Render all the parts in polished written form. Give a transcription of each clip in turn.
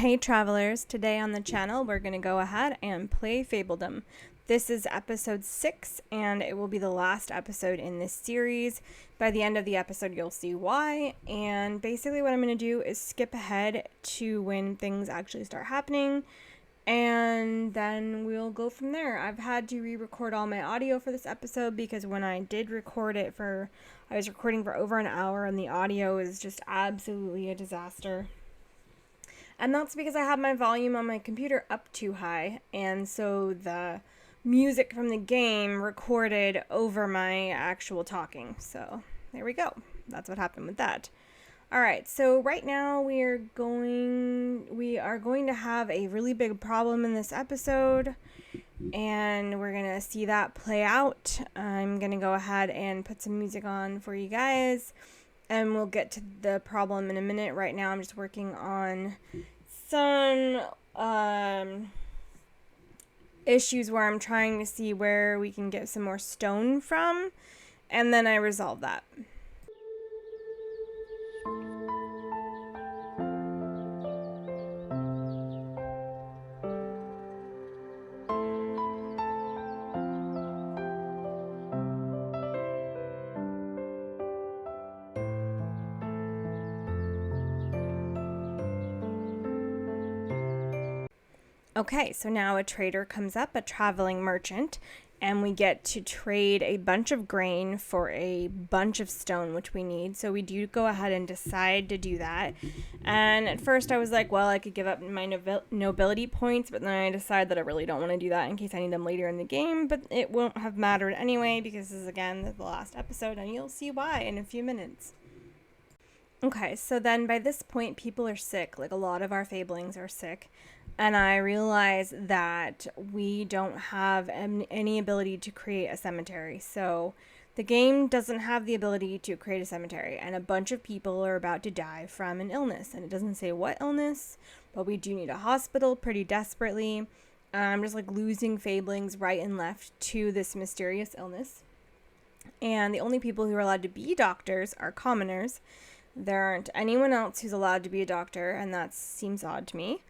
Hey travelers, today on the channel we're going to go ahead and play Fabledom. This is episode 6 and it will be the last episode in this series. By the end of the episode you'll see why, and basically what I'm going to do is skip ahead to when things actually start happening and then we'll go from there. I've had to re-record all my audio for this episode because when I did record it I was recording for over an hour and the audio is just absolutely a disaster. And that's because I have my volume on my computer up too high, and so the music from the game recorded over my actual talking. So there we go. That's what happened with that. Alright, so right now we are going to have a really big problem in this episode, and we're going to see that play out. I'm going to go ahead and put some music on for you guys, and we'll get to the problem in a minute. Right now I'm just working on some issues where I'm trying to see where we can get some more stone from, and then I resolve that. Okay, so now a trader comes up, a traveling merchant, and we get to trade a bunch of grain for a bunch of stone, which we need. So we do go ahead and decide to do that. And at first I was like, well, I could give up my nobility points, but then I decided that I really don't want to do that in case I need them later in the game. But it won't have mattered anyway because this is, again, the last episode, and you'll see why in a few minutes. Okay, so then by this point, people are sick. Like, a lot of our fablings are sick. And I realize that we don't have any ability to create a cemetery. So the game doesn't have the ability to create a cemetery. And a bunch of people are about to die from an illness. And it doesn't say what illness, but we do need a hospital pretty desperately. I'm just like losing fablings right and left to this mysterious illness. And the only people who are allowed to be doctors are commoners. There aren't anyone else who's allowed to be a doctor, and that seems odd to me.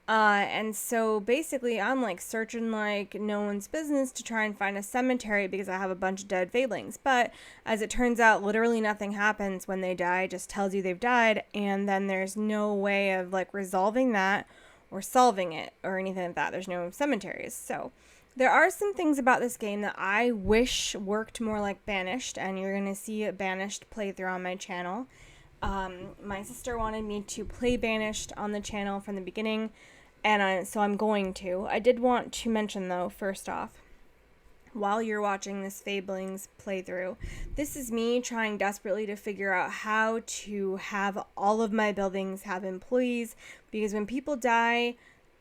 And so basically I'm like searching like no one's business to try and find a cemetery because I have a bunch of dead fablings. But as it turns out, literally nothing happens when they die. It just tells you they've died, and then there's no way of like resolving that or solving it or anything like that. There's no cemeteries. So there are some things about this game that I wish worked more like Banished, and you're going to see a Banished playthrough on my channel. My sister wanted me to play Banished on the channel from the beginning, and so I'm going to. I did want to mention, though, first off, while you're watching this Fablings playthrough, this is me trying desperately to figure out how to have all of my buildings have employees, because when people die,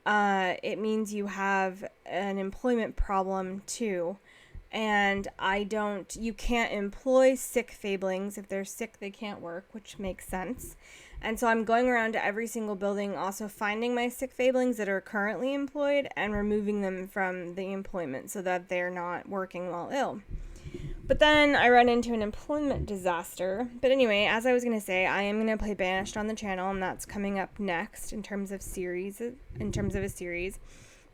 it means you have an employment problem, too. And you can't employ sick fablings. If they're sick, they can't work, which makes sense. And so I'm going around to every single building, also finding my sick fablings that are currently employed and removing them from the employment so that they're not working while ill. But then I run into an employment disaster. But anyway, as I was going to say, I am going to play Banished on the channel, and that's coming up next in terms of a series.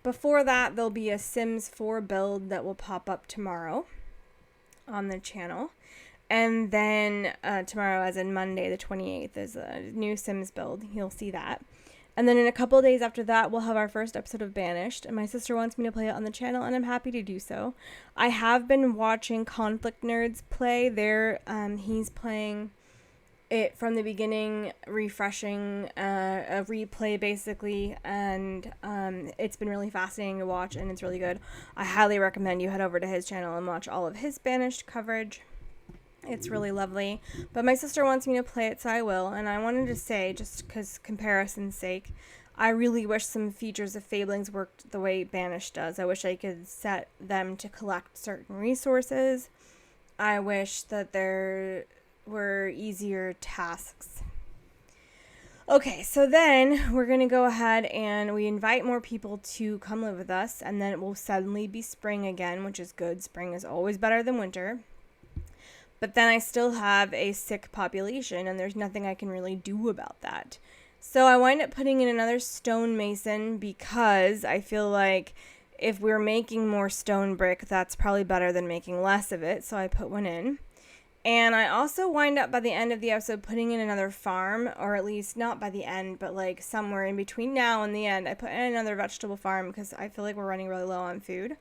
Before that, there'll be a Sims 4 build that will pop up tomorrow on the channel. And then tomorrow, as in Monday the 28th, is a new Sims build. You'll see that. And then in a couple of days after that, we'll have our first episode of Banished. And my sister wants me to play it on the channel, and I'm happy to do so. I have been watching Conflict Nerds play. He's playing it from the beginning, refreshing a replay basically, and it's been really fascinating to watch, and it's really good. I highly recommend you head over to his channel and watch all of his Banished coverage. It's really lovely. But my sister wants me to play it, so I will. And I wanted to say, just because comparison's sake, I really wish some features of Fablings worked the way Banished does. I wish I could set them to collect certain resources. I wish that there were easier tasks. Okay, so then we're going to go ahead and we invite more people to come live with us, and then it will suddenly be spring again, which is good. Spring is always better than winter. But then I still have a sick population, and there's nothing I can really do about that. So I wind up putting in another stonemason because I feel like if we're making more stone brick, that's probably better than making less of it. So I put one in. And I also wind up by the end of the episode putting in another farm, or at least not by the end, but like somewhere in between now and the end, I put in another vegetable farm because I feel like we're running really low on food.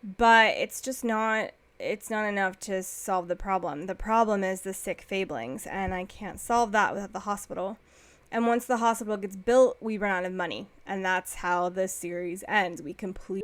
But it's not enough to solve the problem. The problem is the sick fablings, and I can't solve that without the hospital. And once the hospital gets built, we run out of money. And that's how the series ends. We complete.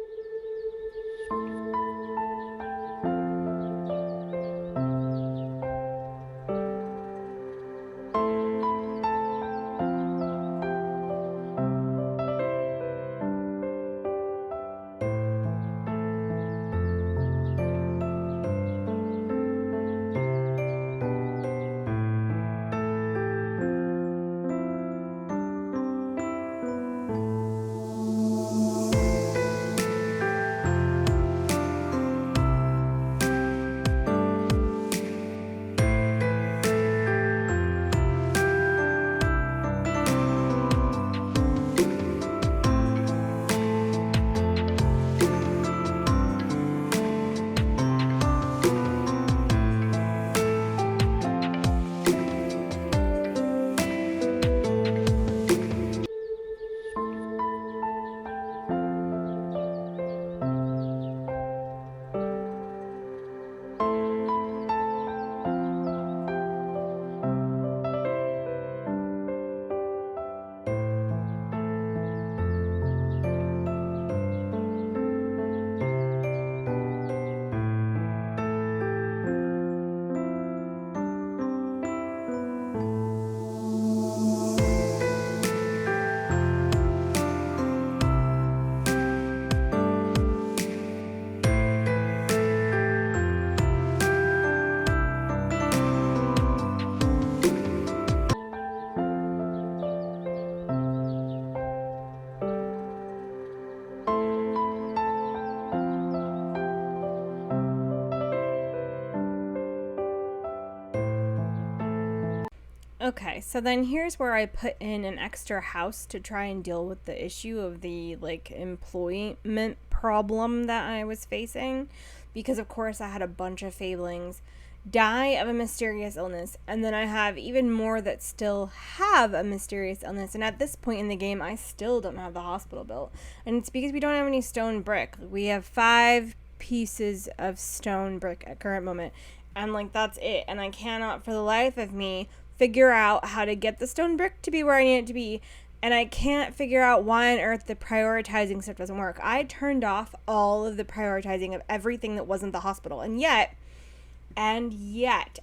Okay, so then here's where I put in an extra house to try and deal with the issue of the like employment problem that I was facing, because of course I had a bunch of fablings die of a mysterious illness, and then I have even more that still have a mysterious illness, and at this point in the game I still don't have the hospital built, and it's because we don't have any stone brick. We have 5 pieces of stone brick at current moment, and like that's it, and I cannot for the life of me figure out how to get the stone brick to be where I need it to be, and I can't figure out why on earth the prioritizing stuff doesn't work. I turned off all of the prioritizing of everything that wasn't the hospital, and yet,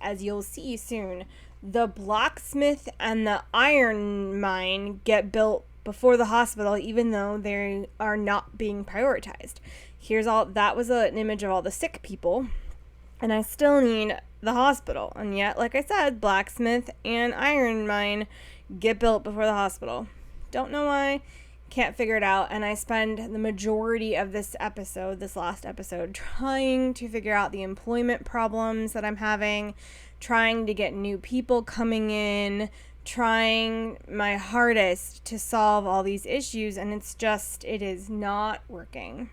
as you'll see soon, the blacksmith and the iron mine get built before the hospital, even though they are not being prioritized. That was an image of all the sick people, and I still need the hospital. And yet, like I said, blacksmith and iron mine get built before the hospital. Don't know why. Can't figure it out. And I spend the majority of this last episode, trying to figure out the employment problems that I'm having, trying to get new people coming in, trying my hardest to solve all these issues. And it is not working.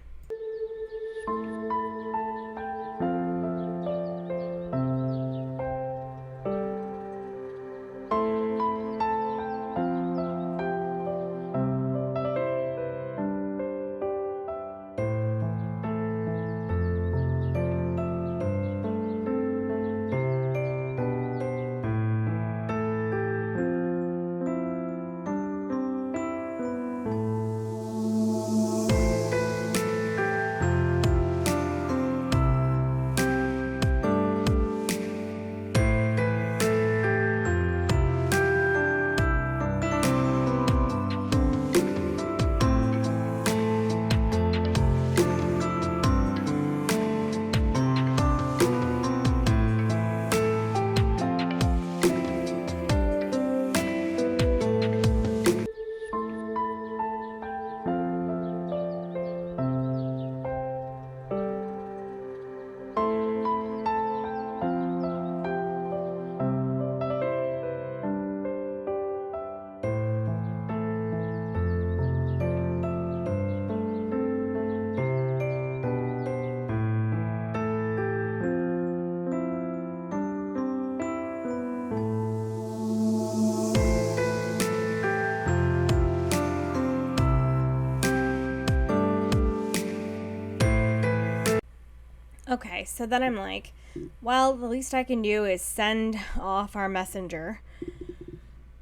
Okay, so then I'm like, well, the least I can do is send off our messenger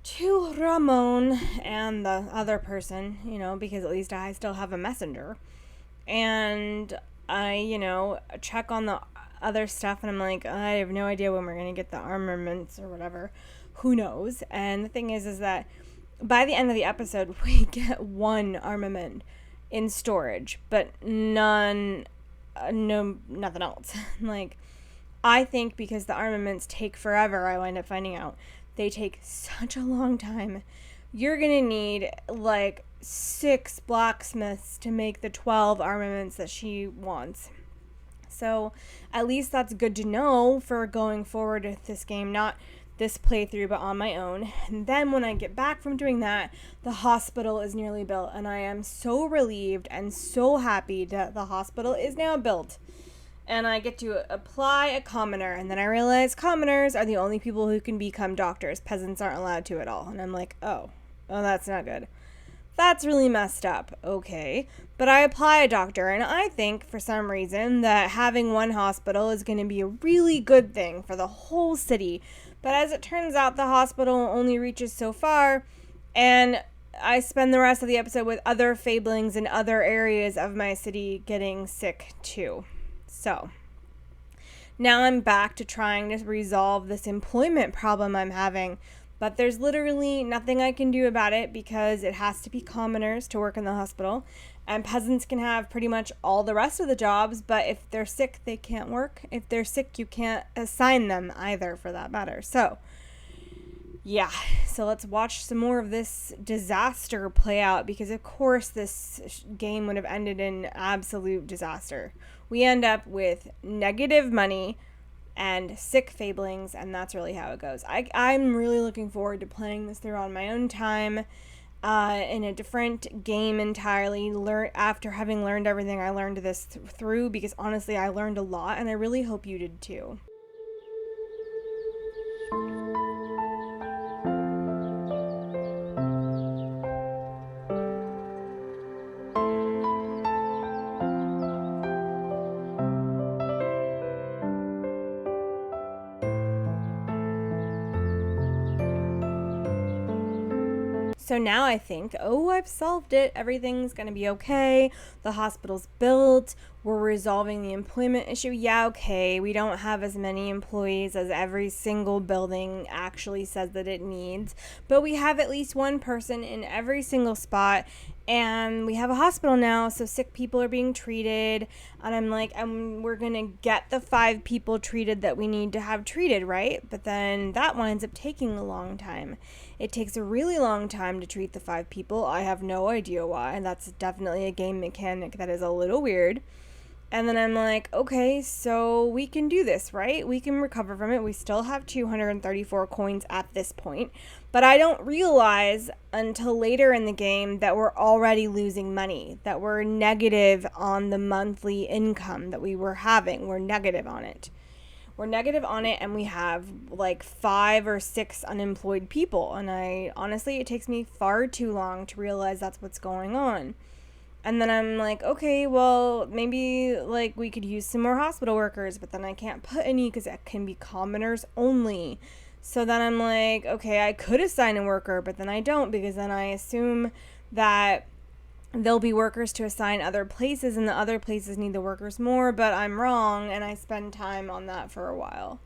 to Ramon and the other person, because at least I still have a messenger. And I, check on the other stuff, and I'm like, I have no idea when we're going to get the armaments or whatever. Who knows? And the thing is that by the end of the episode, we get one armament in storage, but nothing else. Like, I think because the armaments take forever, I wind up finding out they take such a long time. You're gonna need like 6 blacksmiths to make the 12 armaments that she wants. So at least that's good to know for going forward with this game, not this playthrough, but on my own. And then when I get back from doing that, the hospital is nearly built, and I am so relieved and so happy that the hospital is now built. And I get to apply a commoner, and then I realize commoners are the only people who can become doctors. Peasants aren't allowed to at all. And I'm like, oh, that's not good. That's really messed up. Okay. But I apply a doctor, and I think for some reason that having one hospital is going to be a really good thing for the whole city. But as it turns out, the hospital only reaches so far, and I spend the rest of the episode with other fablings in other areas of my city getting sick too. So now I'm back to trying to resolve this employment problem I'm having, but there's literally nothing I can do about it because it has to be commoners to work in the hospital, and peasants can have pretty much all the rest of the jobs, but if they're sick, they can't work. If they're sick, you can't assign them either, for that matter. So yeah, so let's watch some more of this disaster play out, because of course this game would have ended in absolute disaster. We end up with negative money and sick fablings, and that's really how it goes. I'm really looking forward to playing this through on my own time, in a different game entirely, after having learned everything I learned this through, because honestly I learned a lot, and I really hope you did too. So now I think, I've solved it. Everything's going to be okay. The hospital's built. We're resolving the employment issue. Yeah, okay. We don't have as many employees as every single building actually says that it needs. But we have at least one person in every single spot. And we have a hospital now, so sick people are being treated. And I'm like, we're going to get the 5 people treated that we need to have treated, right? But then that winds up taking a long time. It takes a really long time to treat the 5 people. I have no idea why. And that's definitely a game mechanic that is a little weird. And then I'm like, okay, so we can do this, right? We can recover from it. We still have 234 coins at this point. But I don't realize until later in the game that we're already losing money, that we're negative on the monthly income that we were having. We're negative on it. And we have like 5 or 6 unemployed people. And honestly, it takes me far too long to realize that's what's going on. And then I'm like, okay, well, maybe like we could use some more hospital workers, but then I can't put any because it can be commoners only. So then I'm like, okay, I could assign a worker, but then I don't, because then I assume that there'll be workers to assign other places, and the other places need the workers more, but I'm wrong, and I spend time on that for a while.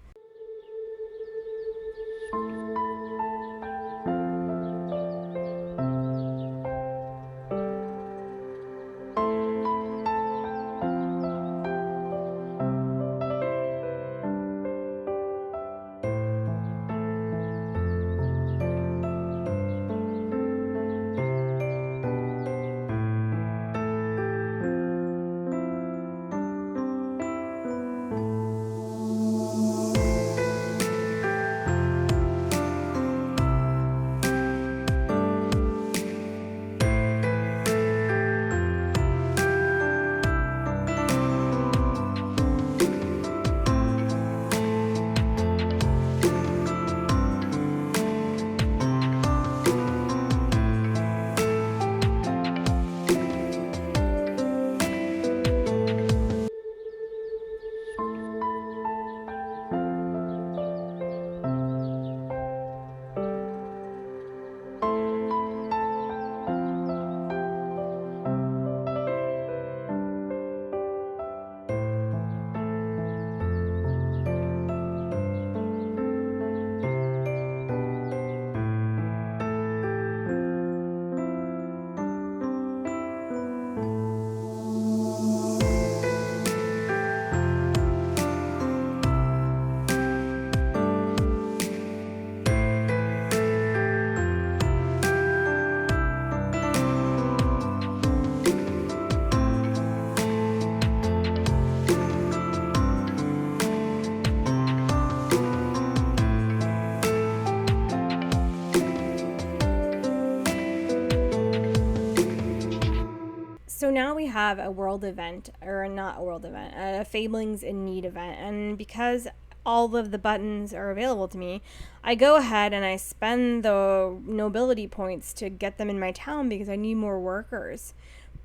So now we have a world event, or not a world event, a Fablings in Need event. And because all of the buttons are available to me, I go ahead and I spend the nobility points to get them in my town because I need more workers.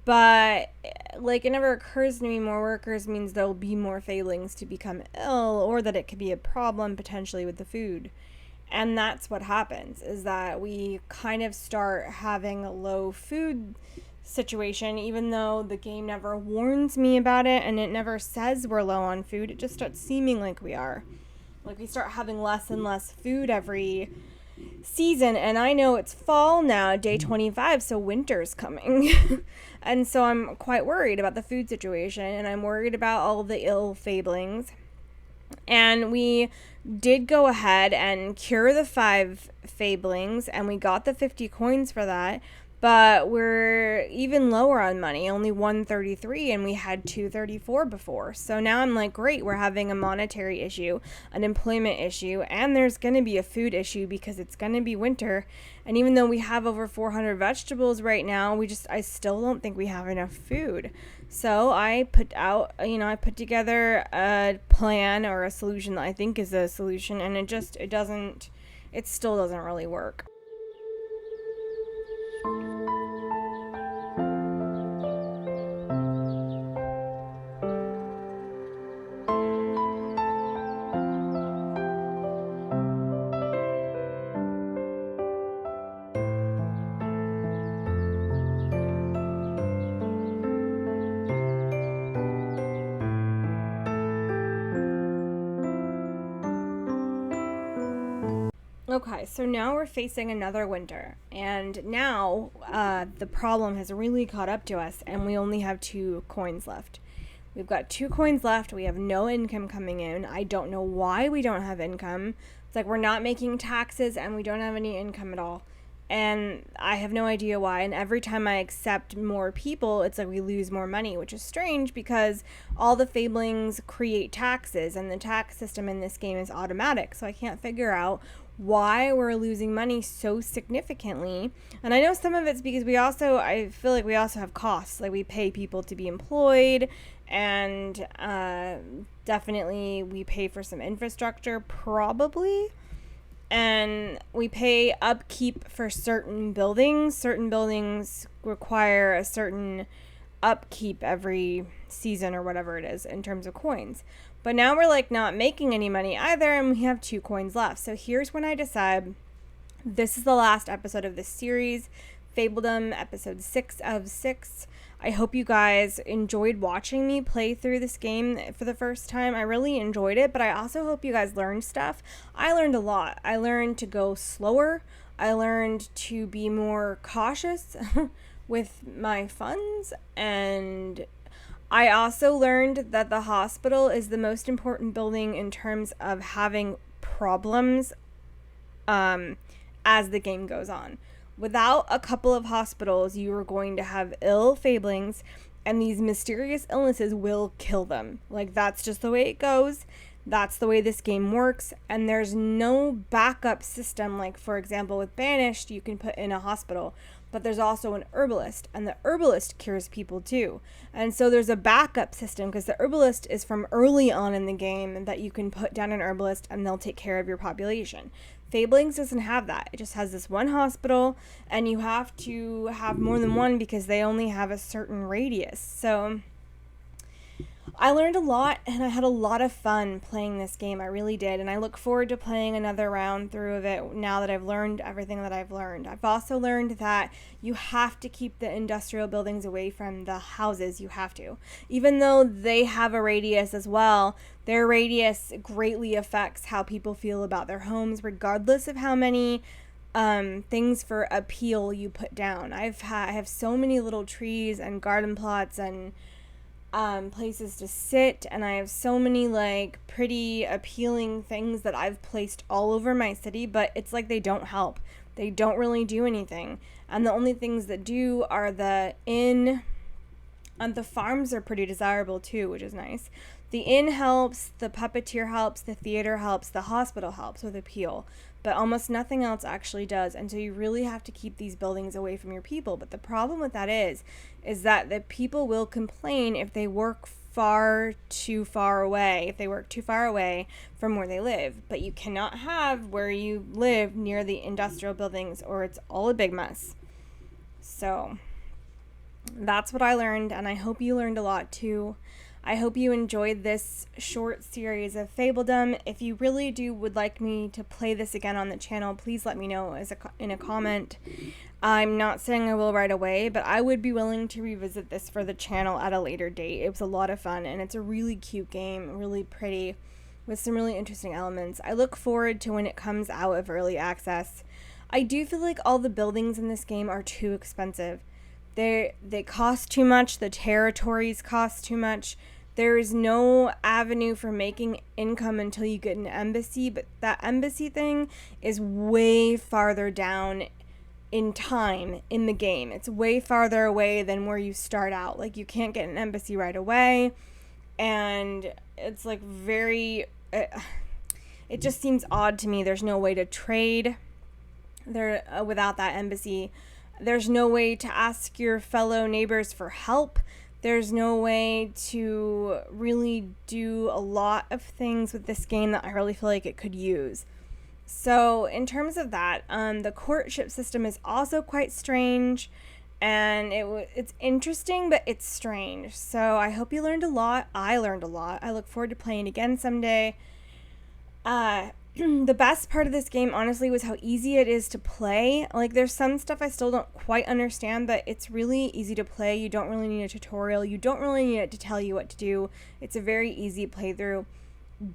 But like, it never occurs to me more workers means there'll be more failings to become ill, or that it could be a problem potentially with the food. And that's what happens, is that we kind of start having a low food situation, even though the game never warns me about it and it never says we're low on food. It just starts seeming like we are. Like, we start having less and less food every season, and I know it's fall now, day 25, so winter's coming. And so I'm quite worried about the food situation, and I'm worried about all the ill fablings. And we did go ahead and cure the 5 fablings, and we got the 50 coins for that. But we're even lower on money, only 133, and we had 234 before. So now I'm like, great, we're having a monetary issue, an employment issue, and there's going to be a food issue because it's going to be winter. And even though we have over 400 vegetables right now, I still don't think we have enough food. So I put together a plan, or a solution that I think is a solution, and it still doesn't really work. Okay, so now we're facing another winter, and now the problem has really caught up to us, and we only have 2 coins left. We've got 2 coins left. We have no income coming in. I don't know why we don't have income. It's like we're not making taxes, and we don't have any income at all. And I have no idea why. And every time I accept more people, it's like we lose more money, which is strange because all the fablings create taxes, and the tax system in this game is automatic. So I can't figure out why we're losing money so significantly. And I know some of it's because I feel like we also have costs. Like, we pay people to be employed, and definitely we pay for some infrastructure, probably. And we pay upkeep for certain buildings. Certain buildings require a certain upkeep every season, or whatever it is, in terms of coins. But now we're like not making any money either, and we have 2 coins left. So here's when I decide this is the last episode of this series, Fabledom, episode 6 of 6. I hope you guys enjoyed watching me play through this game for the first time. I really enjoyed it, but I also hope you guys learned stuff. I learned a lot. I learned to go slower. I learned to be more cautious with my funds, and I also learned that the hospital is the most important building in terms of having problems as the game goes on. Without a couple of hospitals, you are going to have ill fablings, and these mysterious illnesses will kill them. Like, that's just the way it goes. That's the way this game works, and there's no backup system. Like, for example, with Banished, you can put in a hospital, but there's also an herbalist, and the herbalist cures people too. And so there's a backup system, because the herbalist is from early on in the game, that you can put down an herbalist and they'll take care of your population. Fablings doesn't have that. It just has this one hospital, and you have to have more than one because they only have a certain radius. So I learned a lot, and I had a lot of fun playing this game. I really did, and I look forward to playing another round through of it now that I've learned everything that I've learned. I've also learned that you have to keep the industrial buildings away from the houses. You have to. Even though they have a radius as well, their radius greatly affects how people feel about their homes, regardless of how many things for appeal you put down. I have so many little trees and garden plots and places to sit, and I have so many like pretty appealing things that I've placed all over my city, but it's like they don't help. They don't really do anything, and the only things that do are the inn The farms are pretty desirable too, which is nice. The inn helps, the puppeteer helps, the theater helps, the hospital helps with appeal, but almost nothing else actually does. And so you really have to keep these buildings away from your people. But the problem with that is that the people will complain if they work far too far away, if they work too far away from where they live. But you cannot have where you live near the industrial buildings, or it's all a big mess. So that's what I learned, and I hope you learned a lot too. I hope you enjoyed this short series of Fabledom. If you really would like me to play this again on the channel, please let me know in a comment. I'm not saying I will right away, but I would be willing to revisit this for the channel at a later date. It was a lot of fun, and it's a really cute game, really pretty, with some really interesting elements. I look forward to when it comes out of early access. I do feel like all the buildings in this game are too expensive. They cost too much. The territories cost too much. There is no avenue for making income until you get an embassy, but that embassy thing is way farther down in time in the game. It's way farther away than where you start out. Like, you can't get an embassy right away, and it's like very it just seems odd to me. There's no way to trade there without that embassy. There's no way to ask your fellow neighbors for help. There's no way to really do a lot of things with this game that I really feel like it could use. So in terms of that, the courtship system is also quite strange, and it's interesting, but it's strange. So I hope you learned a lot. I learned a lot. I look forward to playing again someday. The best part of this game, honestly, was how easy it is to play. Like, there's some stuff I still don't quite understand, but it's really easy to play. You don't really need a tutorial. You don't really need it to tell you what to do. It's a very easy playthrough.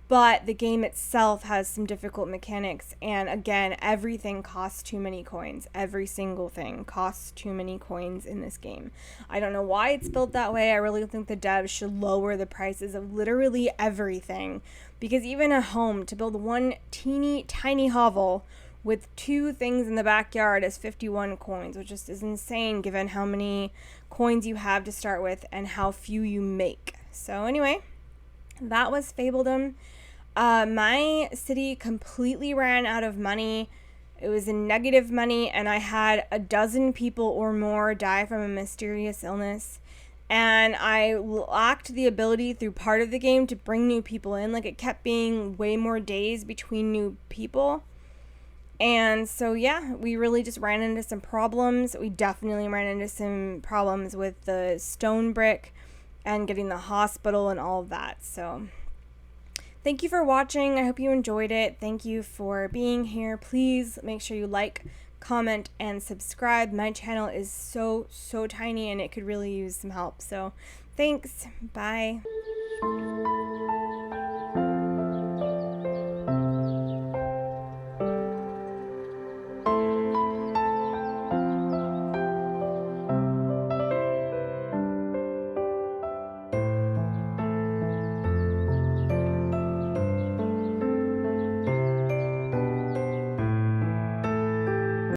But the game itself has some difficult mechanics, and again, everything costs too many coins. Every single thing costs too many coins in this game. I don't know why it's built that way. I really think the devs should lower the prices of literally everything, because even a home, to build one teeny tiny hovel with 2 things in the backyard is 51 coins, which just is insane given how many coins you have to start with and how few you make. So anyway, that was Fabledom. My city completely ran out of money. It was in negative money, and I had 12 people or more die from a mysterious illness. And I lacked the ability through part of the game to bring new people in. Like, it kept being way more days between new people. And so, yeah, we really just ran into some problems. We definitely ran into some problems with the stone brick and getting the hospital and all of that. So thank you for watching. I hope you enjoyed it. Thank you for being here. Please make sure you like, comment, and subscribe. My channel is so tiny, and it could really use some help. So thanks. Bye.